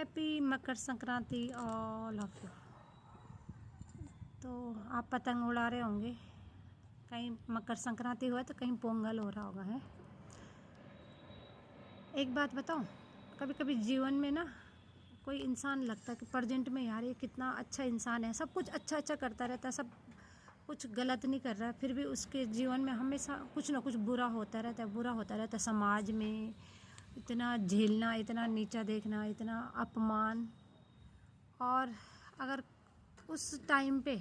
Happy Makar Sankranti all of you. तो आप पतंग उड़ा रहे होंगे, कहीं मकर संक्रांति हुआ तो कहीं पोंगल हो रहा होगा है। एक बात बताऊं, कभी कभी जीवन में ना कोई इंसान लगता है कि प्रेजेंट में यार ये कितना अच्छा इंसान है, सब कुछ अच्छा अच्छा करता रहता है, सब कुछ गलत नहीं कर रहा है, फिर भी उसके जीवन में हमेशा कुछ ना कुछ बुरा होता रहता है। समाज में इतना झेलना, इतना नीचा देखना, इतना अपमान। और अगर उस टाइम पे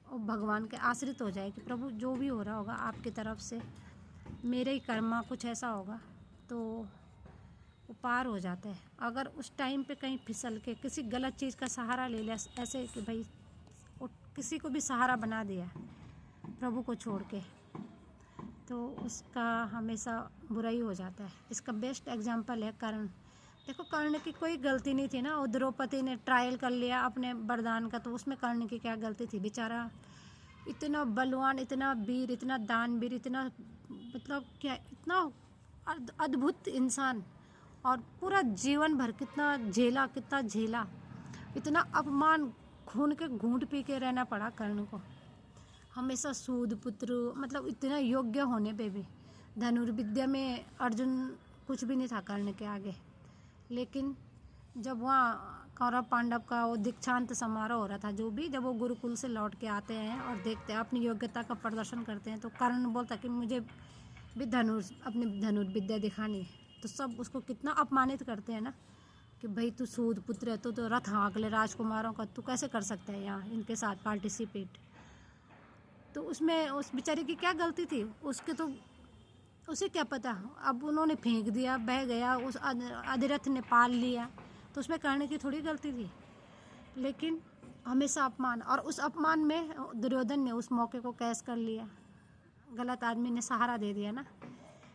वो भगवान के आश्रित हो जाए कि प्रभु जो भी हो रहा होगा आपकी तरफ से, मेरे ही कर्मा कुछ ऐसा होगा, तो वो पार हो जाता है। अगर उस टाइम पे कहीं फिसल के किसी गलत चीज़ का सहारा ले लिया, ऐसे कि भाई वो किसी को भी सहारा बना दिया प्रभु को छोड़ के, तो उसका हमेशा बुरा ही हो जाता है। इसका बेस्ट एग्जांपल है कर्ण। देखो, कर्ण की कोई गलती नहीं थी ना, वो द्रौपदी ने ट्रायल कर लिया अपने वरदान का, तो उसमें कर्ण की क्या गलती थी? बेचारा इतना बलवान, इतना वीर, इतना दानवीर, इतना मतलब क्या, इतना अद्भुत इंसान, और पूरा जीवन भर कितना झेला, इतना अपमान, खून के घूंट पी के रहना पड़ा कर्ण को। हमेशा सूद पुत्र, मतलब इतना योग्य होने पे भी धनुर्विद्या में अर्जुन कुछ भी नहीं था कर्ण के आगे। लेकिन जब वहाँ कौरव पांडव का वो दीक्षांत समारोह हो रहा था, जो भी, जब वो गुरुकुल से लौट के आते हैं और देखते हैं, अपनी योग्यता का प्रदर्शन करते हैं, तो कर्ण बोलता कि मुझे भी अपनी धनुर्विद्या दिखानी है। तो सब उसको कितना अपमानित करते हैं ना कि भाई तू सूद पुत्र है, तो रथ हाँक ले राजकुमारों का, तू कैसे कर सकता है यहाँ इनके साथ पार्टिसिपेट। तो उसमें उस बेचारे की क्या गलती थी? उसके तो उसे क्या पता, अब उन्होंने फेंक दिया, बह गया, उस अधिरथ ने पाल लिया, तो उसमें कर्ण की थोड़ी गलती थी। लेकिन हमेशा अपमान, और उस अपमान में दुर्योधन ने उस मौके को कैच कर लिया, गलत आदमी ने सहारा दे दिया ना,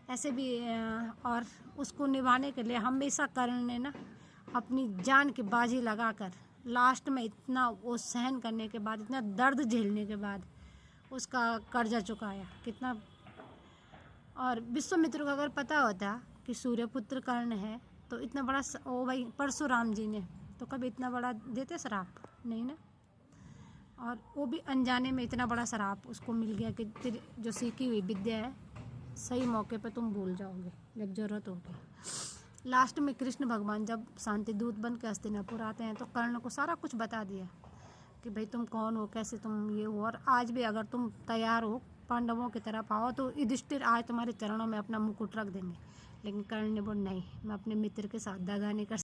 ऐसे भी। और उसको निभाने के लिए हमेशा कर्ण ने ना अपनी जान की बाजी लगाकर लास्ट में इतना वो सहन करने के बाद, इतना दर्द झेलने के बाद उसका कर्जा चुकाया कितना। और विश्वामित्र को अगर पता होता कि सूर्यपुत्र कर्ण है, तो इतना बड़ा ओ भाई परशुराम जी ने तो कभी इतना बड़ा देते श्राप नहीं ना। और वो भी अनजाने में इतना बड़ा श्राप उसको मिल गया कि तेरी जो सीखी हुई विद्या है सही मौके पे तुम भूल जाओगे जब जरूरत होगी। लास्ट में कृष्ण भगवान जब शांति दूत बन के हस्तिनापुर आते हैं, तो कर्ण को सारा कुछ बता दिया कि भाई तुम कौन हो, कैसे तुम ये हो, और आज भी अगर तुम तैयार हो पांडवों की तरफ आओ, तो युधिष्ठिर आज तुम्हारे चरणों में अपना मुकुट रख देंगे। लेकिन कर्ण ने बोला नहीं, मैं अपने मित्र के साथ दगा नहीं कर